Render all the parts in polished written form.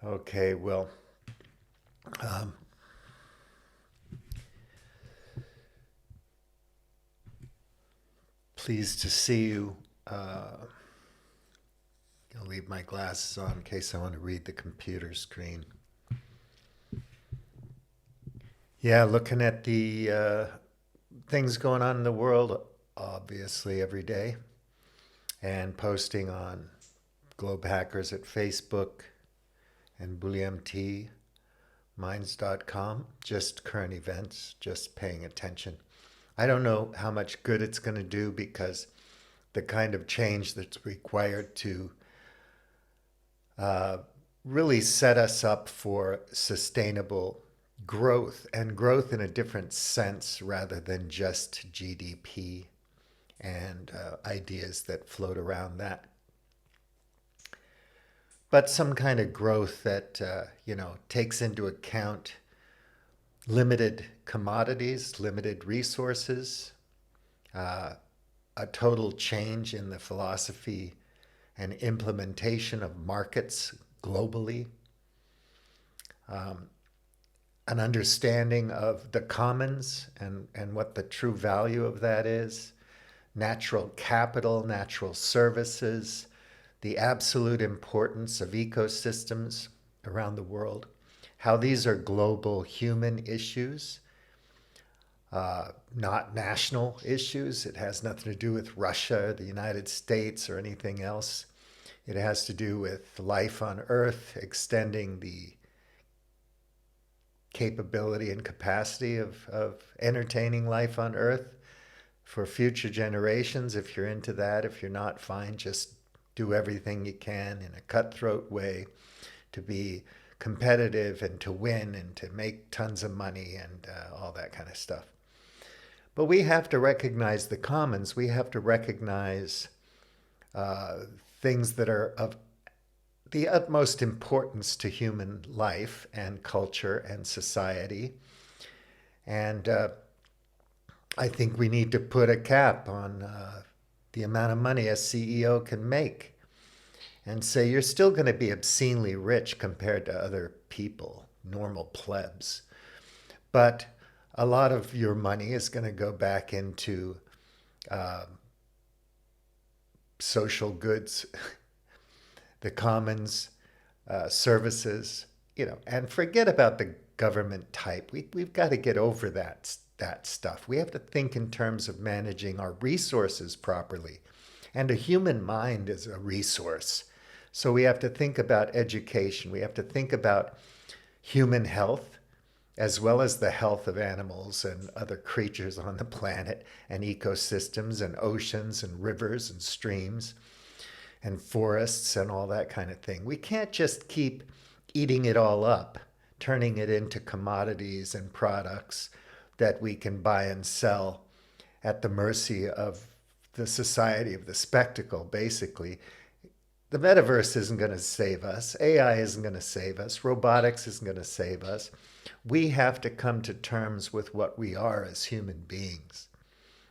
Okay, well, um, pleased to see you. I'll leave my glasses on in case I want to read the computer screen. Yeah, looking at the things going on in the world, obviously, every day, and posting on Globe Hackers at Facebook and BullMT, Minds.com, just current events, just paying attention. I don't know how much good it's going to do because the kind of change that's required to uh, really set us up for sustainable growth and growth in a different sense rather than just GDP and ideas that float around that. But some kind of growth that, takes into account limited commodities, limited resources, uh, a total change in the philosophy and implementation of markets globally, an understanding of the commons and what the true value of that is, natural capital, natural services, the absolute importance of ecosystems around the world, how these are global human issues, not national issues. It has nothing to do with Russia, the United States, or anything else. It has to do with life on Earth, extending the capability and capacity of entertaining life on Earth for future generations. If you're into that, if you're not, fine. Just do everything you can in a cutthroat way to be competitive and to win and to make tons of money and all that kind of stuff. But we have to recognize the commons. We have to recognize uh, things that are of the utmost importance to human life and culture and society. And I think we need to put a cap on the amount of money a CEO can make and say you're still going to be obscenely rich compared to other people, normal plebs. But a lot of your money is going to go back into uh, social goods, the commons, services, and forget about the government type. We've got to get over that stuff. We have to think in terms of managing our resources properly. And a human mind is a resource. So we have to think about education. We have to think about human health as well as the health of animals and other creatures on the planet and ecosystems and oceans and rivers and streams and forests and all that kind of thing. We can't just keep eating it all up, turning it into commodities and products that we can buy and sell at the mercy of the society of the spectacle, basically. The metaverse isn't going to save us. AI isn't going to save us. Robotics isn't going to save us. We have to come to terms with what we are as human beings.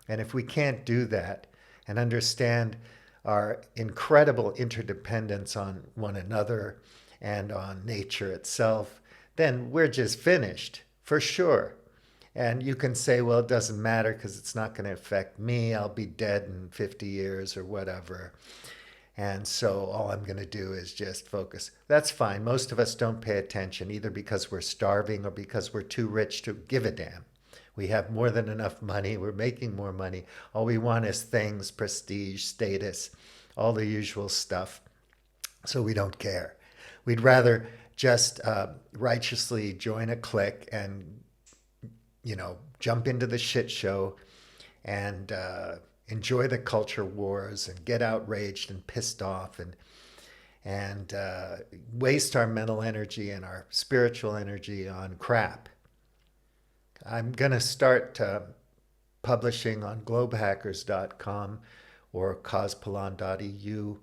And if we can't do that and understand our incredible interdependence on one another and on nature itself, then we're just finished for sure. And you can say, well, it doesn't matter because it's not going to affect me. I'll be dead in 50 years or whatever. And so all I'm going to do is just focus. That's fine. Most of us don't pay attention either because we're starving or because we're too rich to give a damn. We have more than enough money. We're making more money. All we want is things, prestige, status, all the usual stuff. So we don't care. We'd rather just righteously join a clique and, jump into the shit show and enjoy the culture wars and get outraged and pissed off and waste our mental energy and our spiritual energy on crap. I'm going to start publishing on globehackers.com or cospelon.eu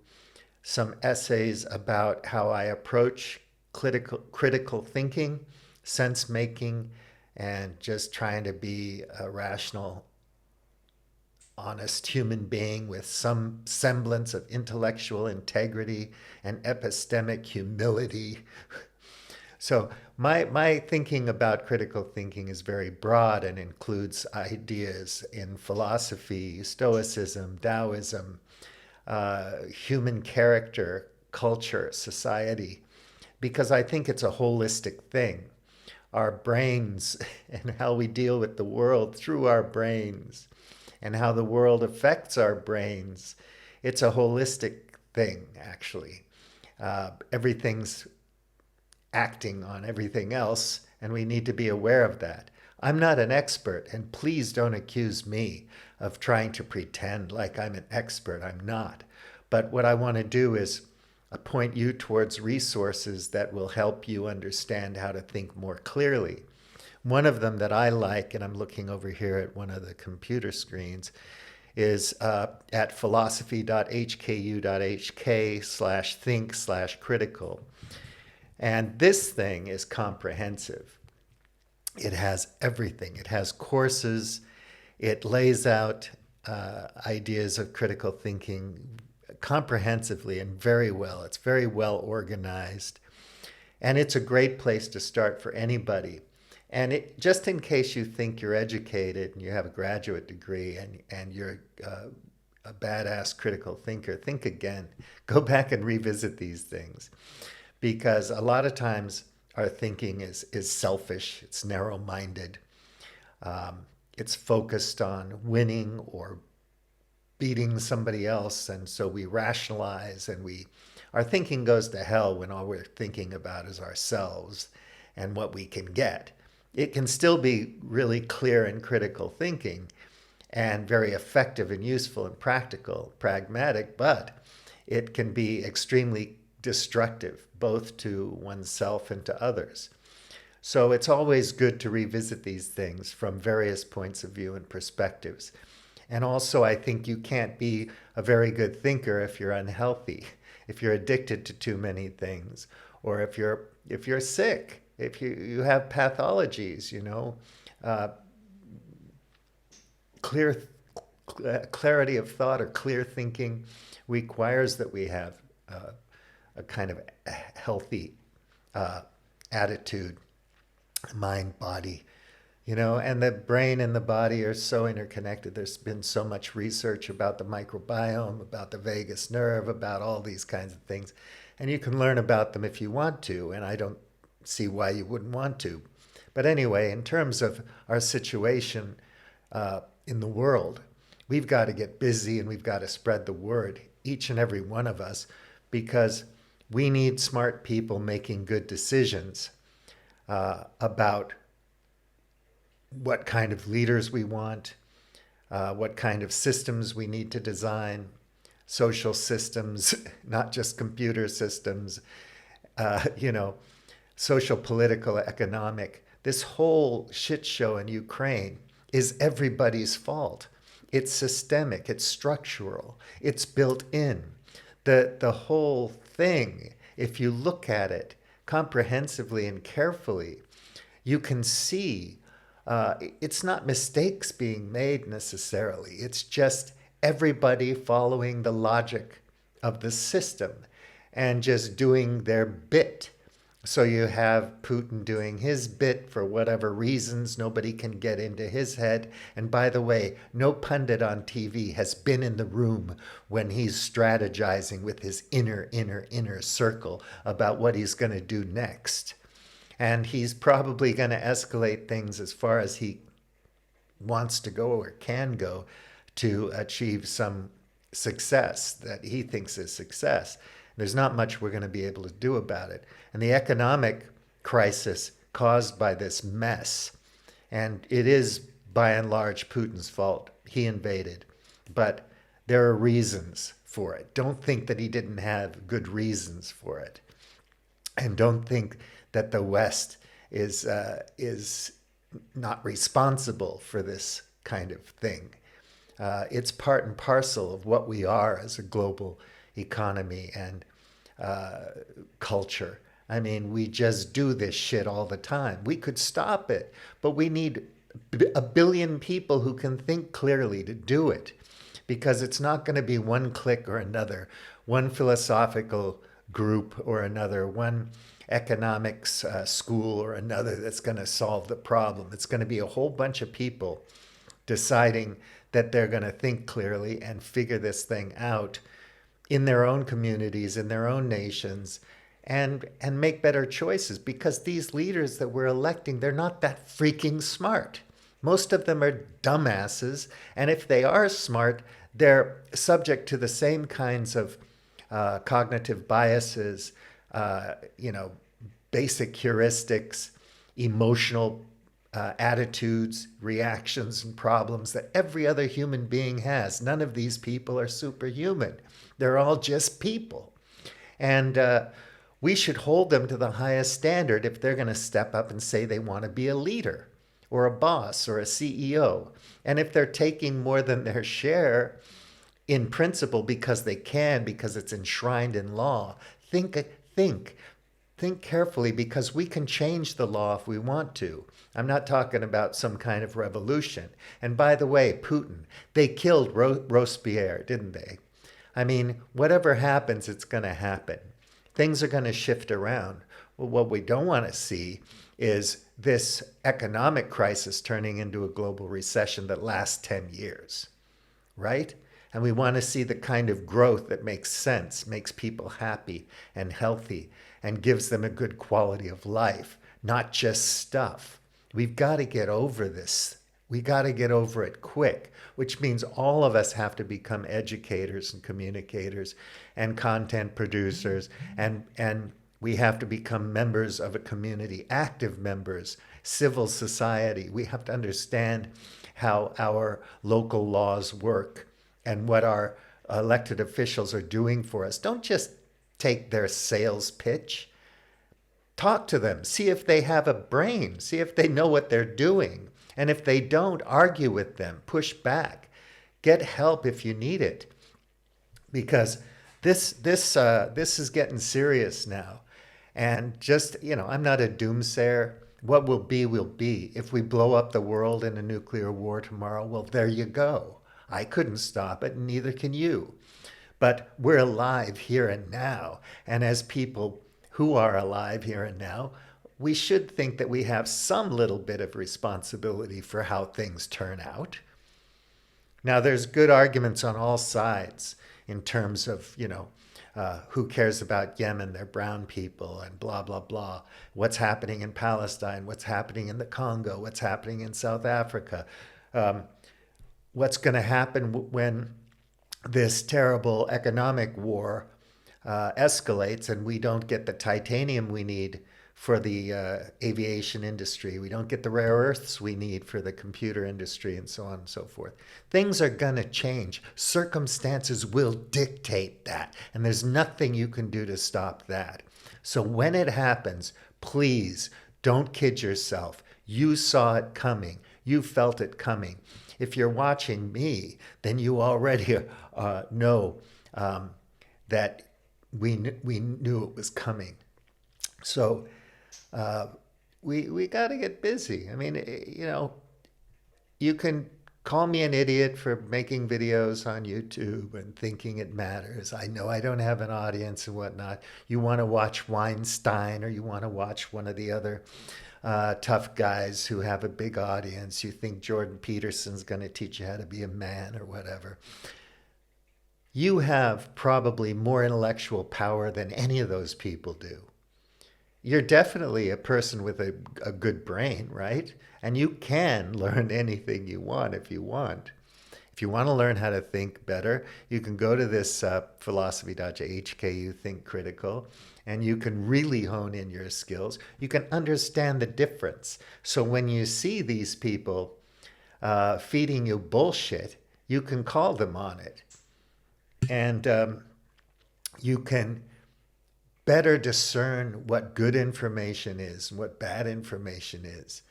some essays about how I approach critical thinking, sense making, and just trying to be a rational, honest human being with some semblance of intellectual integrity and epistemic humility So my thinking about critical thinking is very broad and includes ideas in philosophy, Stoicism, Taoism, human character, culture, society, because I think it's a holistic thing. Our brains and how we deal with the world through our brains and how the world affects our brains. It's a holistic thing, actually. Everything's acting on everything else, and we need to be aware of that. I'm not an expert, and please don't accuse me of trying to pretend like I'm an expert. I'm not. But what I want to do is point you towards resources that will help you understand how to think more clearly. One of them that I like, and I'm looking over here at one of the computer screens, is at philosophy.hku.hk/think/critical. And this thing is comprehensive. It has everything. It has courses. It lays out ideas of critical thinking comprehensively and very well. It's very well organized. And it's a great place to start for anybody. And just in case you think you're educated and you have a graduate degree and you're a badass critical thinker, think again. Go back and revisit these things. Because a lot of times our thinking is selfish, it's narrow-minded, it's focused on winning or beating somebody else, and so we rationalize and our thinking goes to hell when all we're thinking about is ourselves and what we can get. It can still be really clear and critical thinking and very effective and useful and practical, pragmatic, but it can be extremely destructive, both to oneself and to others. So it's always good to revisit these things from various points of view and perspectives. And also, I think you can't be a very good thinker if you're unhealthy, if you're addicted to too many things, or if you're sick, if you have pathologies, clarity of thought or clear thinking requires that we have a kind of healthy attitude, mind, body, and the brain and the body are so interconnected. There's been so much research about the microbiome, about the vagus nerve, about all these kinds of things. And you can learn about them if you want to, and I don't see why you wouldn't want to. But anyway, in terms of our situation in the world, we've got to get busy and we've got to spread the word, each and every one of us, because we need smart people making good decisions about what kind of leaders we want, what kind of systems we need to design, social systems, not just computer systems, social, political, economic. This whole shit show in Ukraine is everybody's fault. It's systemic, it's structural, it's built in. The whole thing, if you look at it comprehensively and carefully, you can see it's not mistakes being made necessarily. It's just everybody following the logic of the system and just doing their bit. So you have Putin doing his bit for whatever reasons. Nobody can get into his head. And by the way, no pundit on TV has been in the room when he's strategizing with his inner circle about what he's going to do next. And he's probably going to escalate things as far as he wants to go or can go to achieve some success that he thinks is success. There's not much we're going to be able to do about it. And the economic crisis caused by this mess, and it is by and large Putin's fault. He invaded. But there are reasons for it. Don't think that he didn't have good reasons for it. And don't think that the West is not responsible for this kind of thing. It's part and parcel of what we are as a global economy and culture. I mean, we just do this shit all the time. We could stop it, but we need a billion people who can think clearly to do it, because it's not going to be one clique or another, one philosophical group or another, one economics school or another that's going to solve the problem. It's going to be a whole bunch of people deciding that they're going to think clearly and figure this thing out in their own communities, in their own nations, and make better choices, because these leaders that we're electing, they're not that freaking smart. Most of them are dumbasses, and if they are smart, they're subject to the same kinds of cognitive biases, you know, basic heuristics, emotional attitudes, reactions, and problems that every other human being has. None of these people are superhuman. They're all just people. And we should hold them to the highest standard if they're going to step up and say they want to be a leader or a boss or a CEO. And if they're taking more than their share in principle because they can, because it's enshrined in law, think carefully, because we can change the law if we want to. I'm not talking about some kind of revolution. And by the way, Putin, they killed Robespierre, didn't they? I mean, whatever happens, it's going to happen. Things are going to shift around. Well, what we don't want to see is this economic crisis turning into a global recession that lasts 10 years, right? And we want to see the kind of growth that makes sense, makes people happy and healthy, and gives them a good quality of life, not just stuff. We've got to get over this. We got to get over it quick, which means all of us have to become educators and communicators and content producers, and we have to become members of a community, active members, civil society. We have to understand how our local laws work and what our elected officials are doing for us. Don't just take their sales pitch. Talk to them. See if they have a brain. See if they know what they're doing. And if they don't, argue with them. Push back. Get help if you need it. Because this is getting serious now. And just, you know, I'm not a doomsayer. What will be, will be. If we blow up the world in a nuclear war tomorrow, well, there you go. I couldn't stop it, and neither can you. But we're alive here and now. And as people who are alive here and now, we should think that we have some little bit of responsibility for how things turn out. Now, there's good arguments on all sides in terms of, you know, who cares about Yemen, they're brown people, and blah, blah, blah. What's happening in Palestine, what's happening in the Congo, what's happening in South Africa. What's going to happen when this terrible economic war escalates and we don't get the titanium we need for the aviation industry. We don't get the rare earths we need for the computer industry, and so on and so forth. Things are going to change. Circumstances will dictate that, and there's nothing you can do to stop that. So when it happens, please don't kid yourself. You saw it coming. You felt it coming. If you're watching me, then you already know that we knew it was coming. So we got to get busy. I mean, you know, you can call me an idiot for making videos on YouTube and thinking it matters. I know I don't have an audience and whatnot. You want to watch Weinstein, or you want to watch one of the other tough guys who have a big audience. You think Jordan Peterson's going to teach you how to be a man or whatever. You have probably more intellectual power than any of those people do. You're definitely a person with a good brain, right? And you can learn anything you want if you want. If you want to learn how to think better, you can go to this philosophy.hku Think Critical, and you can really hone in your skills. You can understand the difference. So when you see these people feeding you bullshit, you can call them on it. And you can better discern what good information is and what bad information is.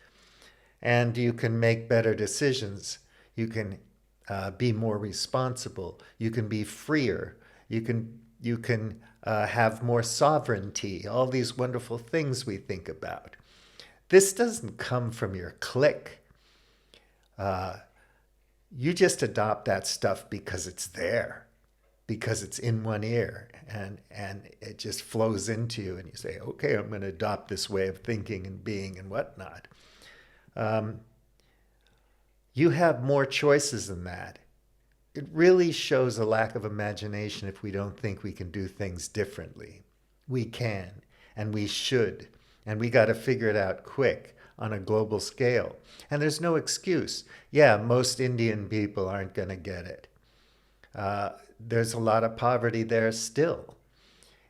And you can make better decisions. You can be more responsible. You can be freer. You can have more sovereignty. All these wonderful things we think about. This doesn't come from your clique. You just adopt that stuff because it's there. because it's in one ear, and it just flows into you, and you say, okay, I'm going to adopt this way of thinking and being and whatnot. Um, you have more choices than that. It really shows a lack of imagination if we don't think we can do things differently. We can, and we should, and we got to figure it out quick on a global scale. And there's no excuse. Yeah, most Indian people aren't going to get it. There's a lot of poverty there still.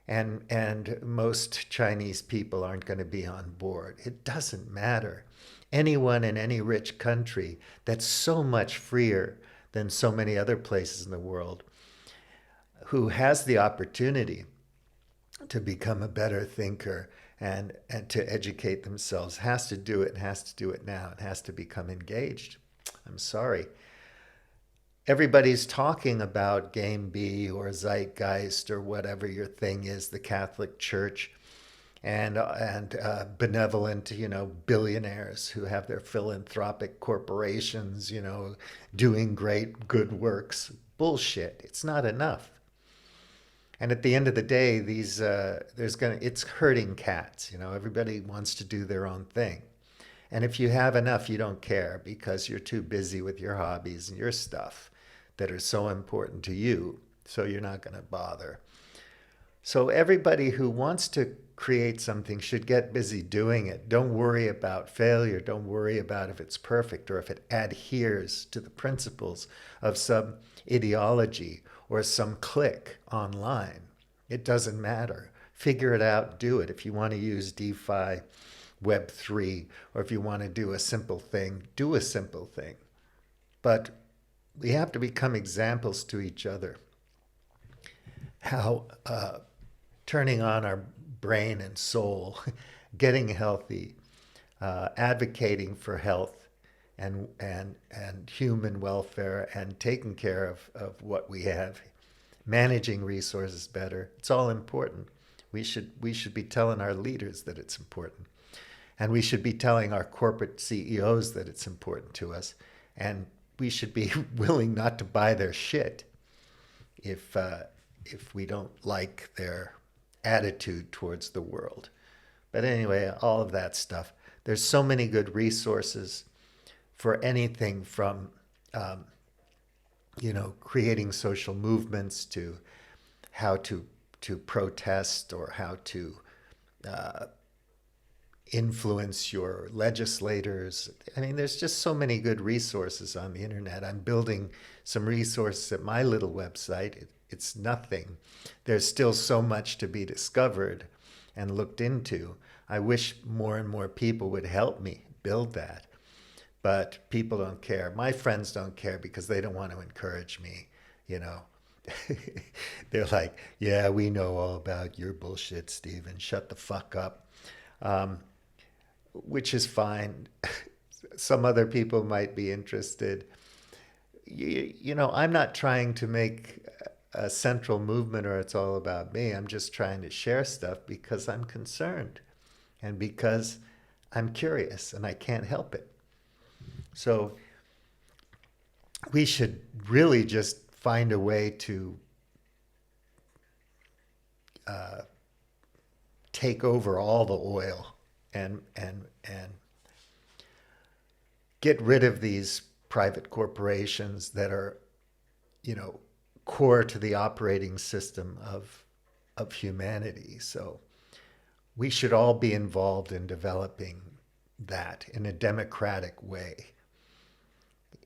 And most Chinese people aren't going to be on board. It doesn't matter. Anyone in any rich country that's so much freer than so many other places in the world, who has the opportunity to become a better thinker and to educate themselves, has to do it, and has to do it now, and has to become engaged. I'm sorry. Everybody's talking about Game B or Zeitgeist or whatever your thing is, the Catholic Church, and benevolent, billionaires who have their philanthropic corporations, doing great good works. Bullshit. It's not enough. And at the end of the day, it's herding cats. Everybody wants to do their own thing. And if you have enough, you don't care because you're too busy with your hobbies and your stuff that are so important to you. So you're not going to bother. So everybody who wants to create something should get busy doing it. Don't worry about failure. Don't worry about if it's perfect or if it adheres to the principles of some ideology or some clique online. It doesn't matter. Figure it out, do it. If you want to use DeFi, Web3, or if you want to do a simple thing, do a simple thing. But we have to become examples to each other. How turning on our brain and soul, getting healthy, advocating for health and human welfare, and taking care of what we have, managing resources better. It's all important. We should be telling our leaders that it's important. And we should be telling our corporate CEOs that it's important to us. And we should be willing not to buy their shit if we don't like their attitude towards the world. But anyway, all of that stuff. There's so many good resources for anything from, creating social movements to how to protest or how to influence your legislators. I mean, there's just so many good resources on the internet. I'm building some resources at my little website. It's nothing. There's still so much to be discovered and looked into. I wish more and more people would help me build that. But people don't care. My friends don't care because they don't want to encourage me, They're like, yeah, we know all about your bullshit, Stephen. Shut the fuck up. Which is fine. Some other people might be interested. I'm not trying to make a central movement or it's all about me. I'm just trying to share stuff because I'm concerned and because I'm curious and I can't help it. So we should really just find a way to take over all the oil and get rid of these private corporations that are, core to the operating system of humanity. So we should all be involved in developing that in a democratic way.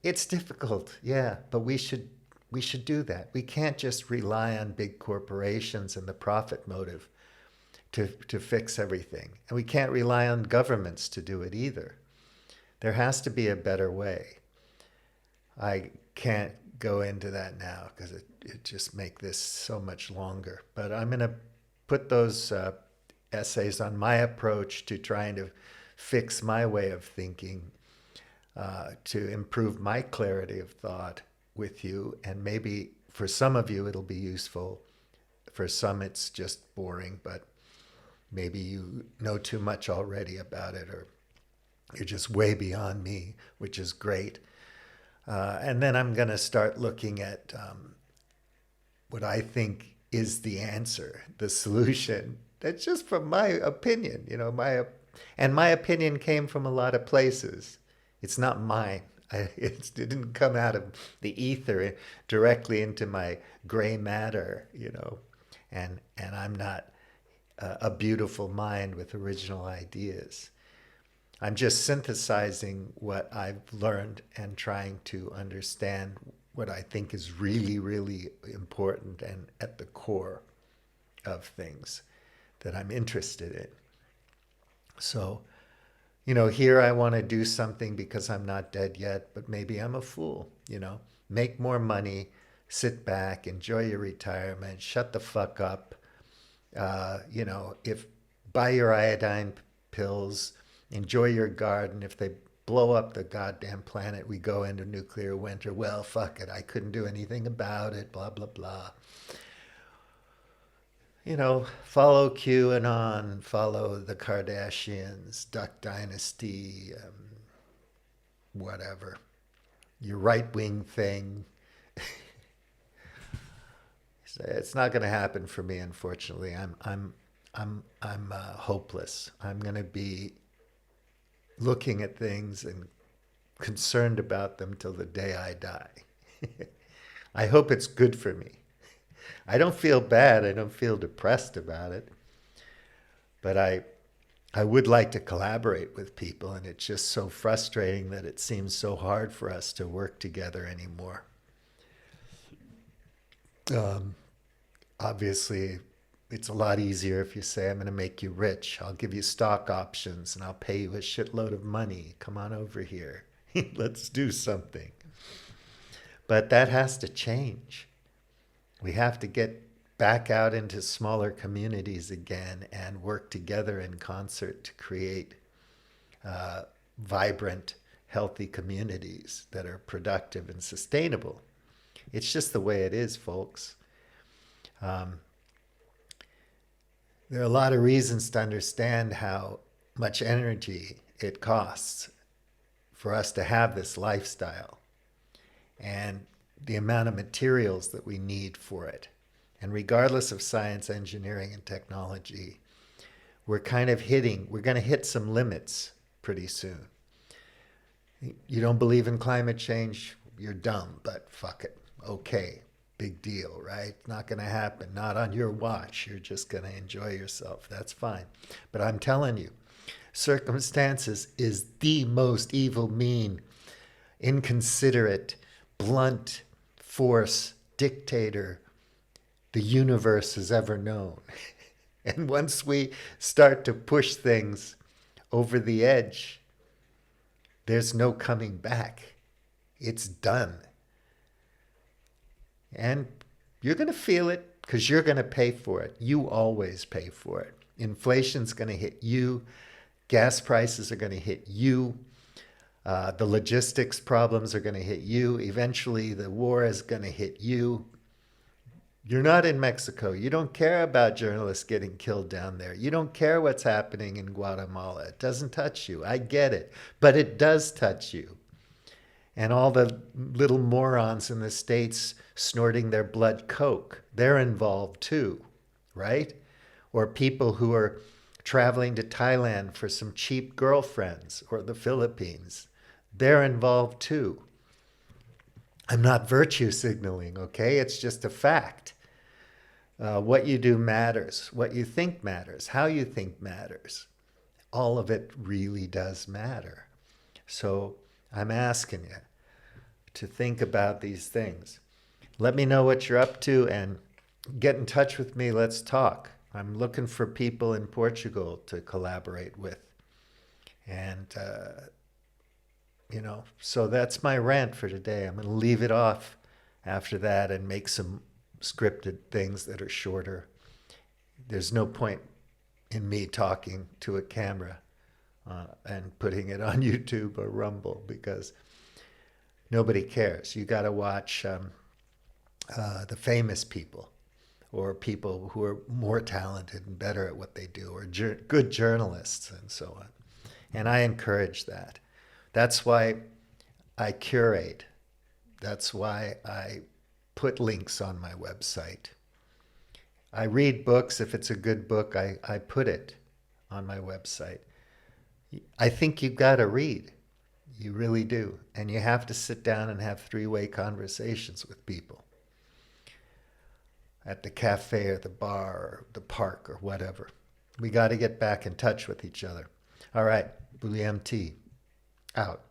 It's difficult, yeah, but we should do that. We can't just rely on big corporations and the profit motive to fix everything. And we can't rely on governments to do it either. There has to be a better way. I can't go into that now because it just make this so much longer. But I'm going to put those essays on my approach to trying to fix my way of thinking, to improve my clarity of thought with you. And maybe for some of you, it'll be useful. For some, it's just boring, but maybe you know too much already about it, or you're just way beyond me, which is great. And then I'm going to start looking at what I think is the answer, the solution. That's just from my opinion, and my opinion came from a lot of places. It's not mine. It didn't come out of the ether directly into my gray matter, and I'm not a beautiful mind with original ideas. I'm just synthesizing what I've learned and trying to understand what I think is really, really important and at the core of things that I'm interested in. So, here I want to do something because I'm not dead yet, but maybe I'm a fool, Make more money, sit back, enjoy your retirement, shut the fuck up. If buy your iodine pills, enjoy your garden. If they blow up the goddamn planet, we go into nuclear winter. Well, fuck it. I couldn't do anything about it, blah, blah, blah. Follow QAnon, follow the Kardashians, Duck Dynasty, whatever. Your right-wing thing. It's not going to happen for me, unfortunately. I'm hopeless. I'm going to be looking at things and concerned about them till the day I die. I hope it's good for me. I don't feel bad. I don't feel depressed about it. But I would like to collaborate with people, and it's just so frustrating that it seems so hard for us to work together anymore. Obviously, it's a lot easier if you say, I'm going to make you rich. I'll give you stock options and I'll pay you a shitload of money. Come on over here. Let's do something. But that has to change. We have to get back out into smaller communities again and work together in concert to create vibrant, healthy communities that are productive and sustainable. It's just the way it is, folks. There are a lot of reasons to understand how much energy it costs for us to have this lifestyle and the amount of materials that we need for it. And regardless of science, engineering, and technology, we're going to hit some limits pretty soon. You don't believe in climate change? You're dumb, but fuck it. Okay. Big deal, right? Not going to happen. Not on your watch. You're just going to enjoy yourself. That's fine. But I'm telling you, circumstances is the most evil, mean, inconsiderate, blunt force dictator the universe has ever known. And once we start to push things over the edge, there's no coming back. It's done. And you're going to feel it because you're going to pay for it. You always pay for it. Inflation's going to hit you. Gas prices are going to hit you. The logistics problems are going to hit you. Eventually, the war is going to hit you. You're not in Mexico. You don't care about journalists getting killed down there. You don't care what's happening in Guatemala. It doesn't touch you. I get it. But it does touch you. And all the little morons in the States snorting their blood coke, they're involved too, right? Or people who are traveling to Thailand for some cheap girlfriends, or the Philippines, they're involved too. I'm not virtue signaling, okay? It's just a fact. What you do matters. What you think matters. How you think matters. All of it really does matter. So I'm asking you to think about these things. Let me know what you're up to and get in touch with me. Let's talk. I'm looking for people in Portugal to collaborate with. And, so that's my rant for today. I'm going to leave it off after that and make some scripted things that are shorter. There's no point in me talking to a camera and putting it on YouTube or Rumble because nobody cares. You got to watch the famous people or people who are more talented and better at what they do, or good journalists and so on. And I encourage that. That's why I curate. That's why I put links on my website. I read books. If it's a good book, I put it on my website. I think you've got to read. You really do. And you have to sit down and have three-way conversations with people at the cafe or the bar or the park or whatever. We got to get back in touch with each other. All right, Blue MT, out.